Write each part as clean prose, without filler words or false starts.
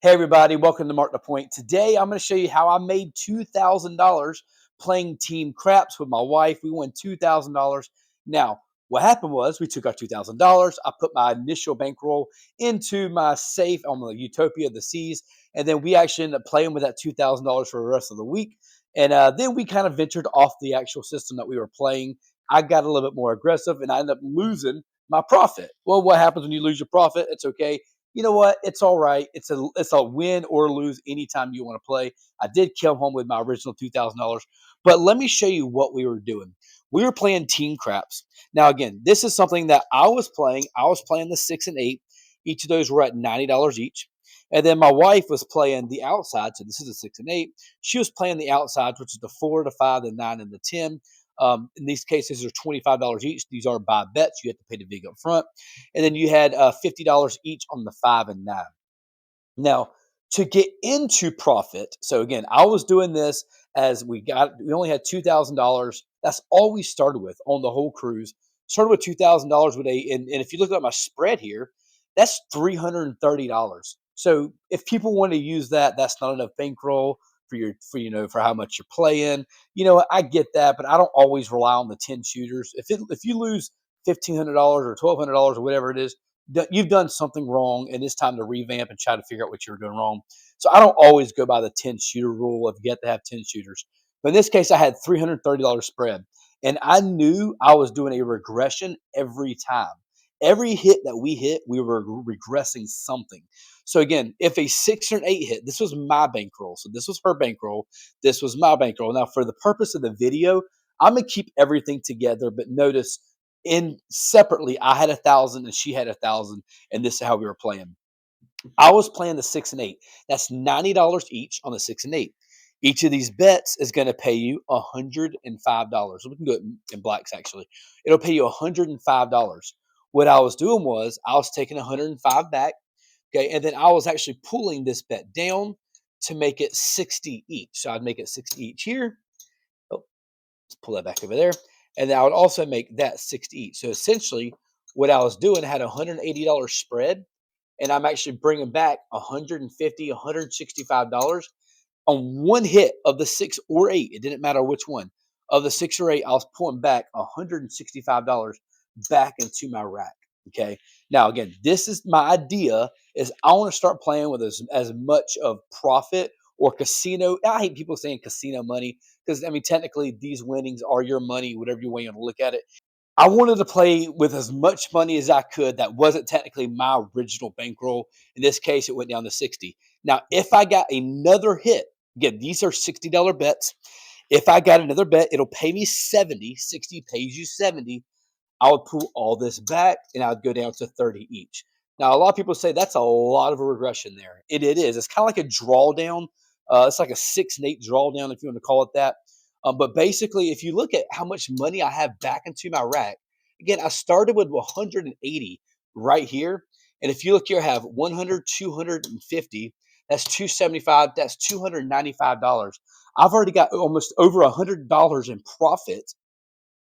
Hey everybody, welcome to Mark the Point. Today I'm going to show you how I made $2,000 playing team craps with my wife. We won $2,000. Now, what happened was we took our $2,000. I put my initial bankroll into my safe on the Utopia of the Seas, and then we actually ended up playing with that $2,000 for the rest of the week. And then we kind of ventured off the actual system that we were playing. I got a little bit more aggressive, and I ended up losing my profit. Well, what happens when you lose your profit? It's okay. You know what? It's all right. It's a win or lose anytime you want to play. I did come home with my original $2,000, but let me show you what we were doing. We were playing team craps. Now, again, this is something that I was playing. I was playing the 6 and 8. Each of those were at $90 each. And then my wife was playing the outside. So this is a 6 and 8. She was playing the outsides, which is the 4, the 5, the 9, and the 10. In these cases, they're $25 each. These are by bets. You have to pay the vig up front. And then you had $50 each on the 5 and 9. Now, to get into profit, so again, I was doing this as we only had $2,000. That's all we started with on the whole cruise. Started with $2,000 with and if you look at my spread here, that's $330. So if people want to use that, that's not enough bankroll for how much you're playing. I get that, but I don't always rely on the 10 shooters. If you lose $1,500 or $1,200 or whatever it is, you've done something wrong, and it's time to revamp and try to figure out what you were doing wrong. So I don't always go by the 10 shooter rule of you have to have 10 shooters. But in this case, I had $330 spread, and I knew I was doing a regression every time. Every hit that we hit, we were regressing something. So again, if a 6 or an 8 hit, this was my bankroll. So this was her bankroll. This was my bankroll. Now, for the purpose of the video, I'm gonna keep everything together, but notice in separately, I had 1,000 and she had 1,000, and this is how we were playing. I was playing the 6 and 8. That's $90 each on the 6 and 8. Each of these bets is going to pay you $105. We can do it in blacks actually. It'll pay you $105. What I was doing was I was taking 105 back, okay, and then I was actually pulling this bet down to make it 60 each. So I'd make it 60 each here. Oh, let's pull that back over there. And then I would also make that 60 each. So essentially, what I was doing, I had a $180 spread, and I'm actually bringing back $150, $165 on one hit of the 6 or 8. It didn't matter which one. Of the 6 or 8, I was pulling back $165 back into my rack. Okay. Now, again, this is my idea is I want to start playing with as much of profit or casino. I hate people saying casino money because, I mean, technically these winnings are your money, whatever you way you want to look at it. I wanted to play with as much money as I could that wasn't technically my original bankroll. In this case, it went down to 60. Now, if I got another hit, again, these are $60 bets. If I got another bet, it'll pay me 70. 60 pays you 70. I would pull all this back and I would go down to 30 each. Now, a lot of people say that's a lot of a regression there. It is. It's kind of like a drawdown. It's like a 6 and 8 drawdown, if you want to call it that. But basically, if you look at how much money I have back into my rack, again, I started with 180 right here. And if you look here, I have 100, 250. That's 275. That's $295. I've already got almost over $100 in profit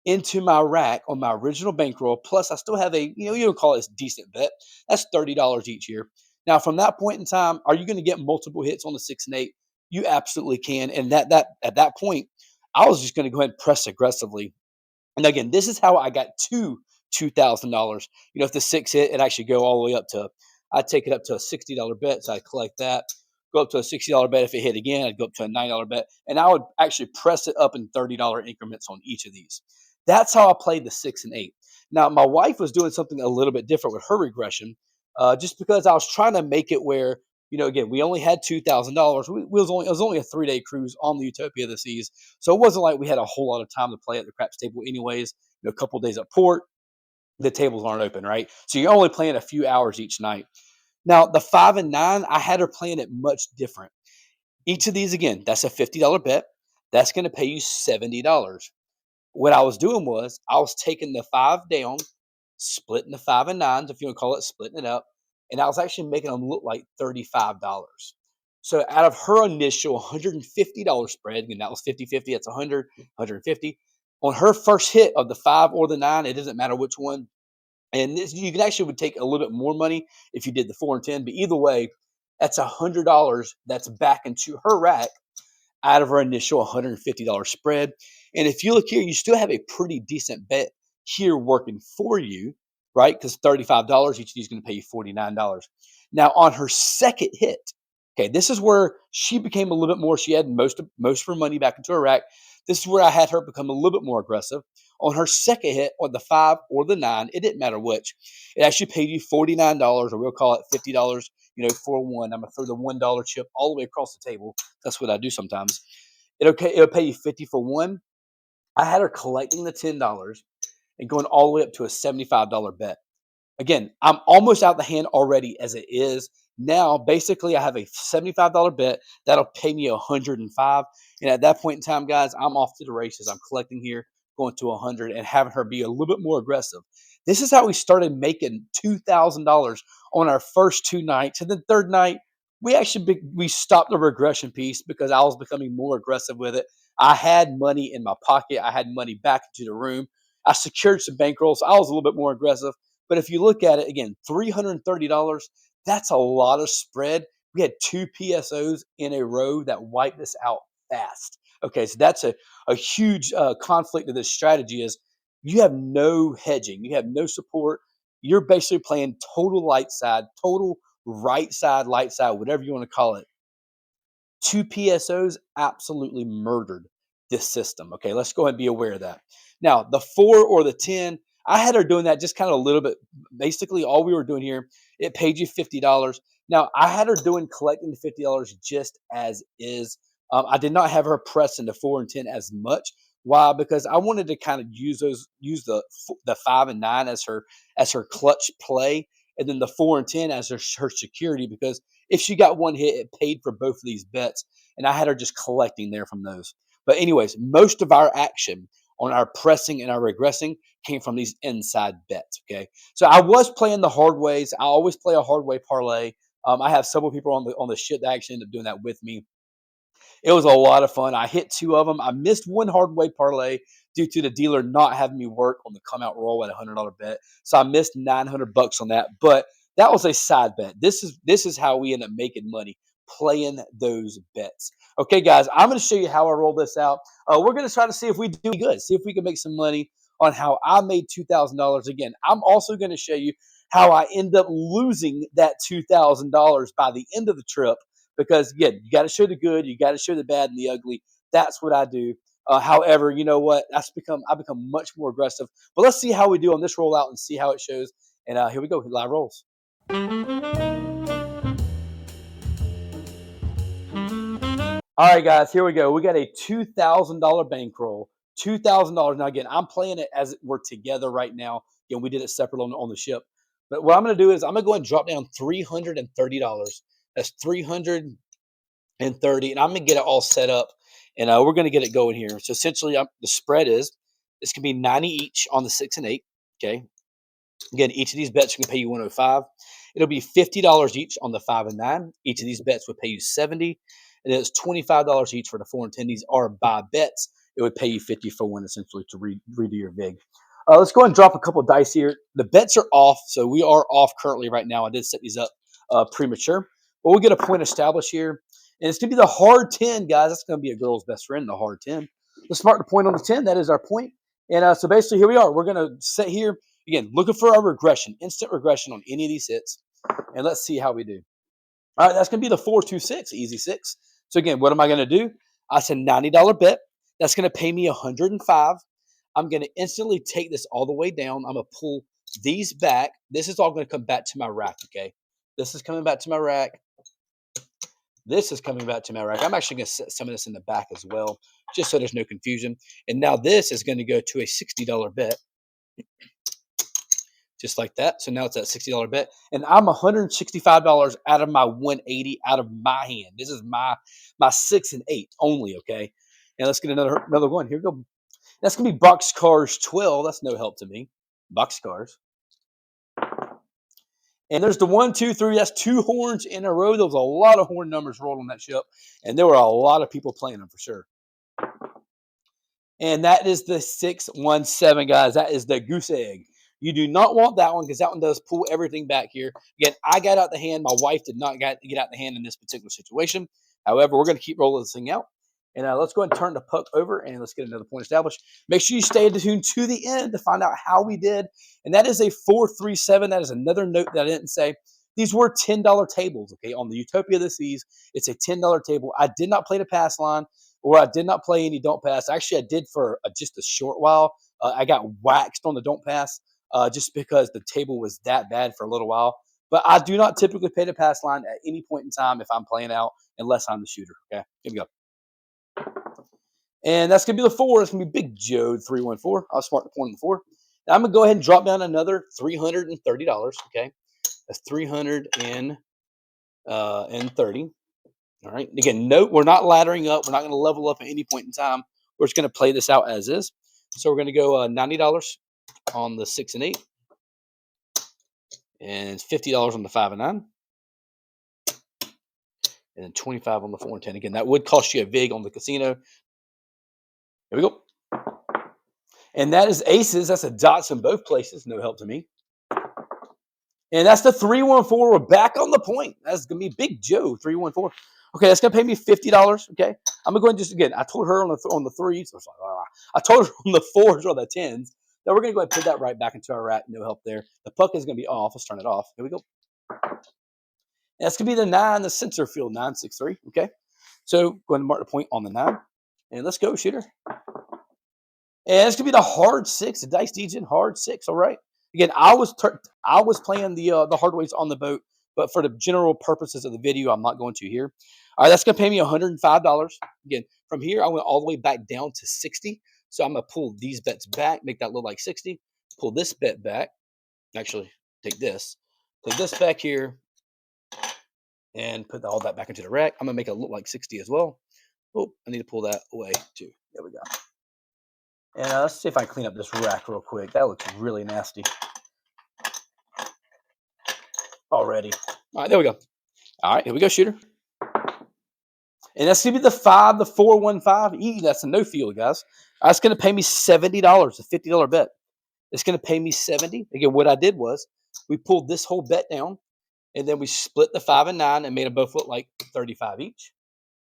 into my rack on my original bankroll. Plus, I still have you don't call it a decent bet. That's $30 each year. Now, from that point in time, are you going to get multiple hits on the 6 and 8? You absolutely can. And that at that point, I was just going to go ahead and press aggressively. And again, this is how I got to $2,000. If the 6 hit, it actually go all the way up to. I'd take it up to a $60 bet, so I'd collect that. Go up to a $60 bet. If it hit again, I'd go up to a $90 bet, and I would actually press it up in $30 increments on each of these. That's how I played the 6 and 8. Now, my wife was doing something a little bit different with her regression, just because I was trying to make it where, again, we only had $2,000. It was only a 3-day cruise on the Utopia of the Seas, so it wasn't like we had a whole lot of time to play at the craps table, anyways. A couple of days at port, the tables aren't open, right? So you're only playing a few hours each night. Now, the 5 and 9, I had her playing it much different. Each of these, again, that's a $50 bet. That's going to pay you $70. What I was doing was I was taking the 5 down, splitting the 5 and 9s, if you want to call it splitting it up, and I was actually making them look like $35. So out of her initial $150 spread, and that was 50-50, that's 100, 150. On her first hit of the 5 or the 9, it doesn't matter which one. And this, you can actually would take a little bit more money if you did the 4 and 10, but either way, That's $100 that's back into her rack out of her initial $150 spread. And if you look here, you still have a pretty decent bet here working for you, right? Because $35, each of these is going to pay you $49. Now, on her second hit, okay, this is where she became a little bit more. She had most of her money back into her rack. This is where I had her become a little bit more aggressive. On her second hit, on the 5 or the 9, it didn't matter which. It actually paid you $49, or we'll call it $50, for one. I'm going to throw the $1 chip all the way across the table. That's what I do sometimes. It'll pay you 50 for one. I had her collecting the $10 and going all the way up to a $75 bet. Again, I'm almost out the hand already as it is. Now, basically, I have a $75 bet that'll pay me 105. And at that point in time, guys, I'm off to the races. I'm collecting here, going to 100, and having her be a little bit more aggressive. This is how we started making $2,000 on our first 2 nights. And then third night, we stopped the regression piece because I was becoming more aggressive with it. I had money in my pocket. I had money back into the room. I secured some bankrolls. I was a little bit more aggressive. But if you look at it again, $330, that's a lot of spread. We had 2 PSOs in a row that wiped us out fast. Okay, so that's a huge conflict of this strategy is you have no hedging. You have no support. You're basically playing total light side, total right side, light side, whatever you want to call it. 2 PSOs absolutely murdered this system. Okay, let's go ahead and be aware of that. Now, the 4 or the 10, I had her doing that just kind of a little bit. Basically, all we were doing here, it paid you $50. Now, I had her doing collecting the $50 just as is. I did not have her pressing the 4 and 10 as much. Why? Because I wanted to kind of use the 5 and 9 as her clutch play, and then the 4 and 10 as her security. Because if she got one hit, it paid for both of these bets, and I had her just collecting there from those. But anyways, most of our action on our pressing and our regressing came from these inside bets. Okay, so I was playing the hard ways. I always play a hard way parlay. I have several people on the shit that actually end up doing that with me. It was a lot of fun. I hit 2 of them. I missed one hard way parlay due to the dealer not having me work on the come out roll at a $100 bet. So I missed $900 on that. But that was a side bet. This is how we end up making money, playing those bets. Okay, guys, I'm going to show you how I roll this out. We're going to try to see if we do good, see if we can make some money on how I made $2,000. Again, I'm also going to show you how I end up losing that $2,000 by the end of the trip. Because again, you got to show the good, you got to show the bad and the ugly. That's what I do. However, you know what? I've become much more aggressive. But let's see how we do on this rollout and see how it shows. And here we go, live rolls. All right, guys, here we go. We got a $2,000 bankroll. $2,000. Now, again, I'm playing it as we're together right now. Again, we did it separate on the ship. But what I'm going to do is I'm going to go ahead and drop down $330. That's 330, and I'm going to get it all set up, and we're going to get it going here. So essentially, the spread is it's going to be 90 each on the 6 and 8. Okay. Again, each of these bets are going to pay you 105. It'll be $50 each on the 5 and 9. Each of these bets would pay you 70, and it's $25 each for the 4 and 10. These are buy bets. It would pay you 50 for one, essentially, to redo your vig. Let's go ahead and drop a couple of dice here. The bets are off, so we are off currently right now. I did set these up premature, but we'll get a point established here. And it's going to be the hard 10, guys. That's going to be a girl's best friend, the hard 10. Let's mark the point on the 10. That is our point. And so basically, here we are. We're going to sit here. Again, looking for our regression, instant regression on any of these hits. And let's see how we do. All right, that's going to be the 4-2-6, easy 6. So again, what am I going to do? I said $90 bet. That's going to pay me 105. I'm going to instantly take this all the way down. I'm going to pull these back. This is all going to come back to my rack, okay? This is coming back to my rack. This is coming back to my rack. I'm actually going to set some of this in the back as well, just so there's no confusion. And now this is going to go to a $60 bet. Just like that. So now it's that $60 bet. And I'm $165 out of my 180 out of my hand. This is my 6 and 8 only, okay? And let's get another one. Here we go. That's going to be boxcars 12. That's no help to me. Boxcars. And there's the 1, 2, 3. That's 2 horns in a row. There was a lot of horn numbers rolled on that ship. And there were a lot of people playing them for sure. And that is the 617, guys. That is the goose egg. You do not want that one because that one does pull everything back here. Again, I got out the hand. My wife did not get out the hand in this particular situation. However, we're going to keep rolling this thing out. And let's go ahead and turn the puck over and let's get another point established. Make sure you stay tuned to the end to find out how we did. And that is a 4-3-7. That is another note that I didn't say. These were $10 tables, okay? On the Utopia of the Seas, it's a $10 table. I did not play the pass line, or I did not play any don't pass. Actually, I did for just a short while. I got waxed on the don't pass just because the table was that bad for a little while. But I do not typically pay the pass line at any point in time if I'm playing out, unless I'm the shooter, okay? Here we go. And that's going to be the 4. It's going to be Big Joe 314. I'll smart the point on the 4. Now I'm going to go ahead and drop down another $330, okay? That's $330. All right. Again, note we're not laddering up. We're not going to level up at any point in time. We're just going to play this out as is. So we're going to go $90 on the 6 and 8, and $50 on the 5 and 9, and then 25 on the 4 and 10. Again, that would cost you a vig on the casino. Here we go. And that is aces. That's a dots in both places. No help to me. And that's the 314. We're back on the point. That's going to be Big Joe 314. Okay, that's going to pay me $50. Okay, I'm going to go and just, again, I told her on the threes. I told her on the 4s or the 10s. Now we're going to go ahead and put that right back into our rack. No help there. The puck is going to be off. Let's turn it off. Here we go. And that's going to be the 9, the center field, 9-6-3. Okay, so go ahead and mark the point on the 9. And let's go, shooter. And it's going to be the hard 6, the dice degen hard 6. All right. Again, I was playing the hard ways on the boat, but for the general purposes of the video, I'm not going to here. All right, that's going to pay me $105. Again, from here, I went all the way back down to 60. So I'm going to pull these bets back, make that look like 60. Pull this bet back. Actually, take this back here, and put all that back into the rack. I'm going to make it look like 60 as well. Oh, I need to pull that away too. There we go. And let's see if I can clean up this rack real quick. That looks really nasty already. All right, there we go. All right, here we go, shooter. And that's going to be the 5, the 415. That's a no field, guys. That's going to pay me $70, a $50 bet. It's going to pay me $70. Again, what I did was we pulled this whole bet down, and then we split the 5 and 9 and made them both look like 35 each.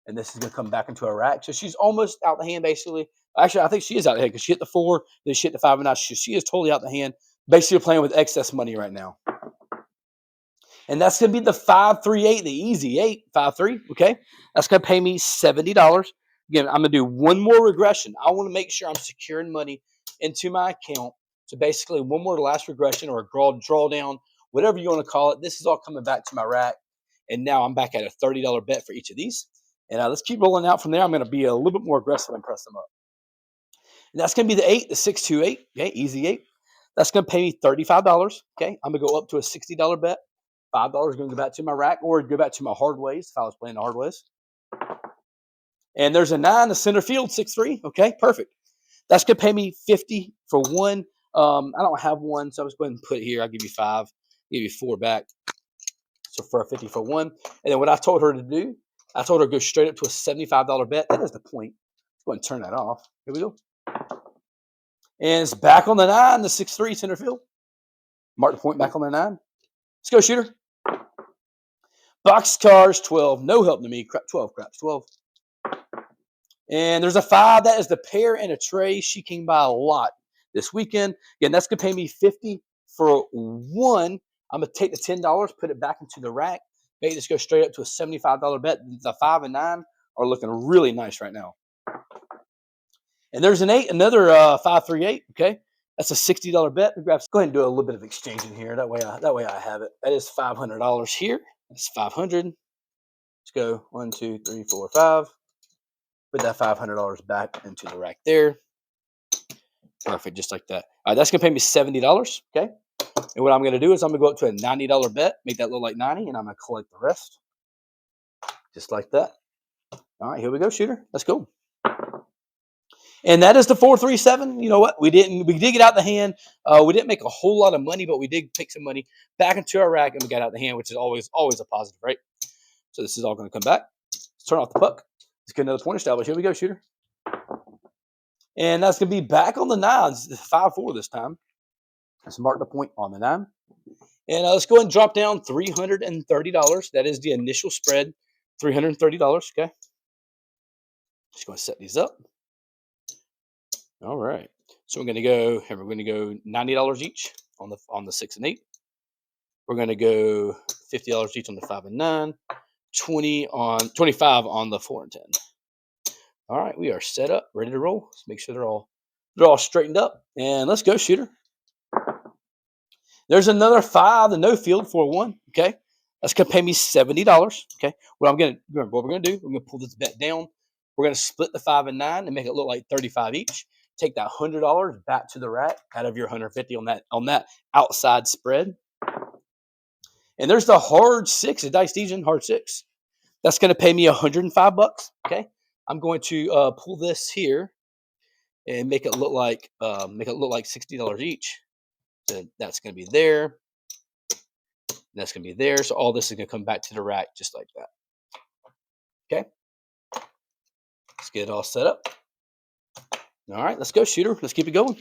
And this is going to come back into a rack. So she's almost out the hand, basically. Actually, I think she is out the hand because she hit the 4, then she hit the 5 and 9. She is totally out the hand. Basically, playing with excess money right now. And that's going to be the 5-3-8, the easy 8, 5-3. Okay, that's going to pay me $70. Again, I'm going to do one more regression. I want to make sure I'm securing money into my account. So basically, one more last regression or a drawdown, whatever you want to call it. This is all coming back to my rack, and now I'm back at a $30 bet for each of these. And let's keep rolling out from there. I'm going to be a little bit more aggressive and press them up. And that's going to be the 8, the 6-2-8. Okay, easy 8. That's going to pay me $35. Okay, I'm going to go up to a $60 bet. $5 going to go back to my rack, or go back to my hard ways if I was playing the hard ways. And there's a 9, the center field, 6-3. Okay, perfect. That's going to pay me $50 for 1. I don't have 1, so I'm just going to put it here. I'll give you 5, give you 4 back. So for a $50 for 1. And then what I told her to do, I told her to go straight up to a $75 bet. That is the point. Let's go ahead and turn that off. Here we go. And it's back on the 9, the 6-3 center field. Mark the point back on the 9. Let's go, shooter. Boxcars 12. No help to me. 12 craps. 12. And there's a 5. That is the pair and a tray. She came by a lot this weekend. Again, that's going to pay me $50 for 1. I'm going to take the $10, put it back into the rack. Maybe just go straight up to a $75 bet. The 5 and 9 are looking really nice right now. And there's an 8, another 5-3-8. Okay, that's a $60 bet. Go ahead and do a little bit of exchanging here. That way I have it. That is $500 here. That's 500. Let's go 1, 2, 3, 4, 5. Put that $500 back into the rack there. Perfect, just like that. All right, that's gonna pay me $70. Okay. And what I'm going to do is I'm going to go up to a $90 bet, make that look like 90, and I'm going to collect the rest. Just like that. All right, here we go, shooter. Let's go. And that is the 4-3-7. You know what? We did get out the hand. We didn't make a whole lot of money, but we did take some money back into our rack, and we got out the hand, which is always a positive, right? So this is all going to come back. Let's turn off the puck. Let's get another point established. Here we go, shooter. And that's going to be back on the 9s, 5-4 this time. Let's mark the point on the 9. And let's go ahead and drop down $330. That is the initial spread, $330. Okay. Just going to set these up. All right. So we're going to go, and we're going to go $90 each on the 6 and 8. We're going to go $50 each on the 5 and 9, 25 on the 4 and 10. All right, we are set up, ready to roll. Let's make sure they're all straightened up, and let's go, shooter. There's another 5, the no field for 1. Okay, that's gonna pay me $70. Okay, what we're gonna do? We're gonna pull this bet down. We're gonna split the 5 and 9 and make it look like 35 each. Take that $100 back to the rack out of your 150 on that outside spread. And there's the hard 6, the dice Dijon hard 6. That's going to pay me $105. Okay, I'm going to pull this here and make it look like $60 each. So that's going to be there. That's going to be there. So all this is going to come back to the rack just like that. Okay, let's get it all set up. All right, let's go, shooter. Let's keep it going.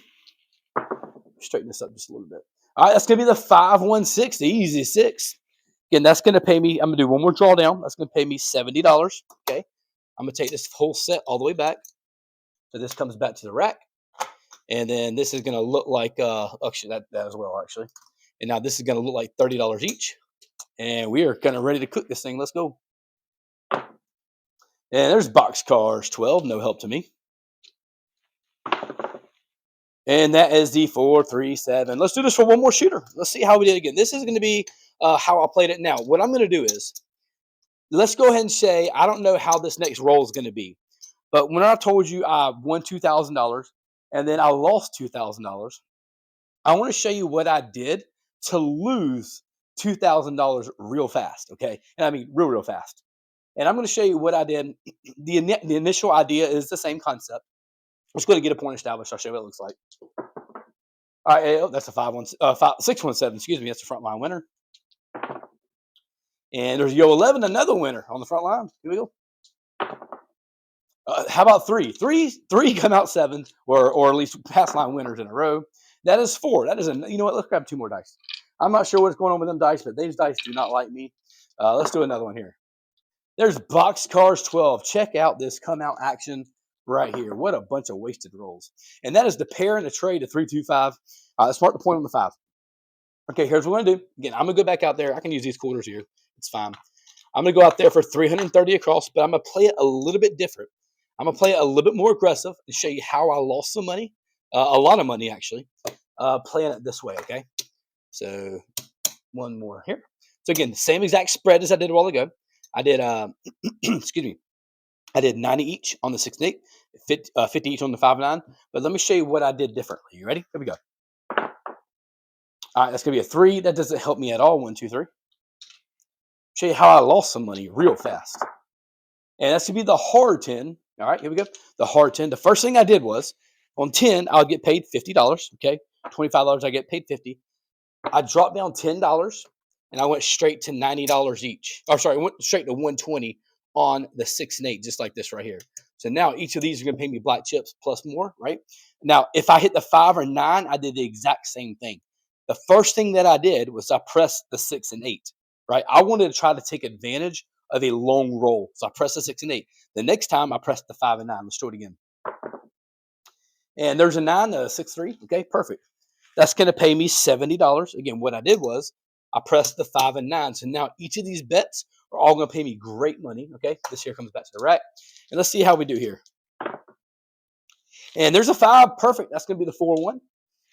Straighten this up just a little bit. All right, that's going to be the 5-1-6, the easy 6. Again, that's going to pay me. I'm going to do one more drawdown. That's going to pay me $70. Okay, I'm going to take this whole set all the way back. So this comes back to the rack. And then this is going to look like, actually, that as well, actually. And now this is going to look like $30 each. And we are kind of ready to cook this thing. Let's go. And there's boxcars 12. No help to me. And that is the 4-3-7. Let's do this for one more shooter. Let's see how we did again. This is going to be how I played it now. What I'm going to do is, let's go ahead and say, I don't know how this next roll is going to be. But when I told you I won $2,000 and then I lost $2,000, I want to show you what I did to lose $2,000 real fast, okay? And I mean real fast. And I'm going to show you what I did. The initial idea is the same concept. I'm just going to get a point established. I'll show you what it looks like. All right, that's a 6-1-7. Excuse me, that's the front line winner. And there's Yo 11, another winner on the front line. Here we go. How about 3? Three come out 7, or at least pass line winners in a row. That is 4. That is you know what? Let's grab 2 more dice. I'm not sure what's going on with them dice, but these dice do not like me. Let's do another one here. There's boxcars 12. Check out this come out action right here. What a bunch of wasted rolls. And that is the pair and the trade to 3-2-5. Let's mark the point on the 5. Okay, here's what we're going to do. Again, I'm going to go back out there. I can use these quarters here. It's fine. I'm going to go out there for 330 across, but I'm going to play it a little bit different. I'm going to play it a little bit more aggressive and show you how I lost some money, a lot of money actually, playing it this way, okay? So one more here. So again, the same exact spread as I did a while ago. I did, excuse me, I did 90 each on the 6 and 8, 50 each on the 5 and 9. But let me show you what I did differently. You ready? Here we go. All right, that's going to be a 3. That doesn't help me at all. 1, 2, 3. Show you how I lost some money real fast. And that's going to be the hard 10. All right, here we go. The hard 10. The first thing I did was, on 10, I'll get paid $50. Okay, $25, I get paid $50. I dropped down $10, and I went straight to $90 each. Or sorry, I went straight to $120 on the 6 and 8, just like this right here. So now each of these are going to pay me black chips plus more, right? Now, if I hit the 5 or 9, I did the exact same thing. The first thing that I did was I pressed the 6 and 8, right? I wanted to try to take advantage of a long roll. So I pressed the 6 and 8. The next time I pressed the 5 and 9. Let's do it again. And there's a 9, a 6, 3. Okay, perfect. That's going to pay me $70. Again, what I did was I pressed the 5 and 9. So now each of these bets are all going to pay me great money. Okay, this here comes back to the rack. And let's see how we do here. And there's a 5. Perfect. That's going to be the 4-1.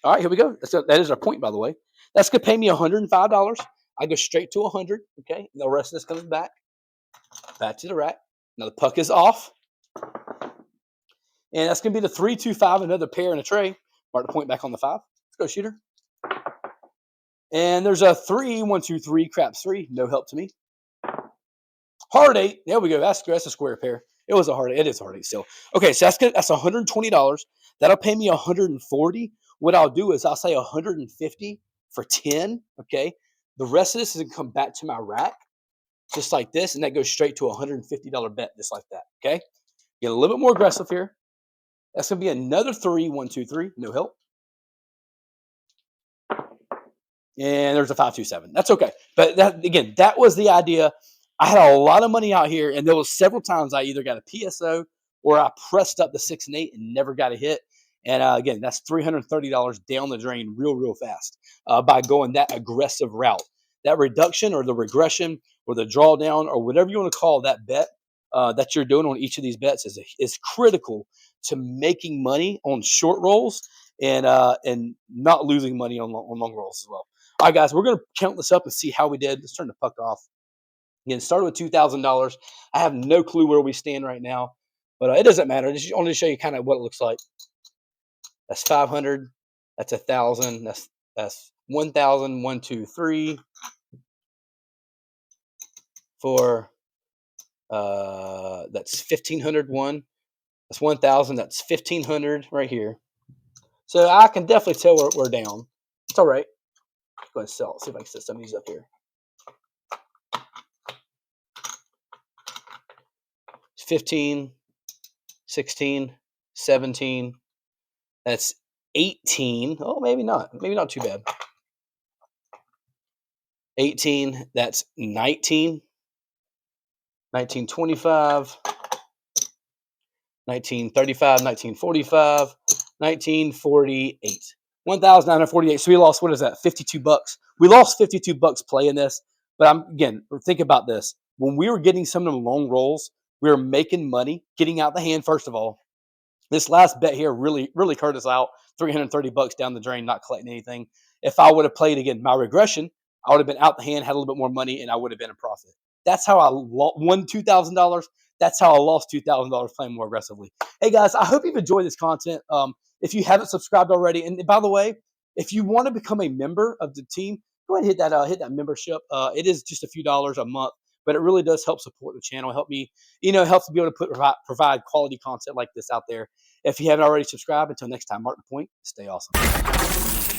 All right, here we go. That is our point, by the way. That's going to pay me $105. I go straight to 100. Okay, and the rest of this comes back to the rack. Now the puck is off. And that's going to be the 3-2-5, another pair and a tray. Mark the point back on the 5. Let's go, shooter. And there's a 3, 1, 2, 3, craps 3. No help to me. Hard 8. There we go. That's a square pair. It was a hard 8. It is a hard 8 still. Okay, so that's $120. That'll pay me $140. What I'll do is I'll say $150 for 10. Okay. The rest of this is going to come back to my rack, just like this, and that goes straight to a $150 bet, just like that. Okay. Get a little bit more aggressive here. That's going to be another 3, 1, 2, 3. No help. and there's a 527. That's okay. But that again, that was the idea. I had a lot of money out here, and there was several times I either got a PSO or I pressed up the 6 and 8 and never got a hit. And again, that's $330 down the drain real fast by going that aggressive route. That reduction or the regression or the drawdown or whatever you want to call that bet that you're doing on each of these bets is critical to making money on short rolls and not losing money on long rolls as well. All right, guys, we're going to count this up and see how we did. Let's turn the puck off. Again, started with $2,000. I have no clue where we stand right now, but it doesn't matter. Just only to show you kind of what it looks like. That's 500. That's 1,000. That's 1,000. 1, 2, 3, 4. That's 1,500. One. That's 1,000. That's 1,500 right here. So I can definitely tell we're down. It's all right. Go ahead and sell. See if I can set some of these up here. 15, 16, 17. That's 18. Oh, maybe not. Maybe not too bad. 18. That's 19. 1925. 1935. 1945. 1948. 1,948. So we lost, what is that, 52 bucks? We lost 52 bucks playing this. But again, think about this. When we were getting some of them long rolls, we were making money, getting out the hand, first of all. This last bet here really hurt us out. 330 bucks down the drain, not collecting anything. If I would have played again my regression, I would have been out the hand, had a little bit more money, and I would have been in profit. That's how I won $2,000. That's how I lost $2,000 playing more aggressively. Hey guys, I hope you've enjoyed this content. If you haven't subscribed already, and by the way, if you want to become a member of the team, go ahead and hit that membership. It is just a few dollars a month, but it really does help support the channel. Help me, helps me be able to provide quality content like this out there. If you haven't already subscribed, until next time, mark the point. Stay awesome.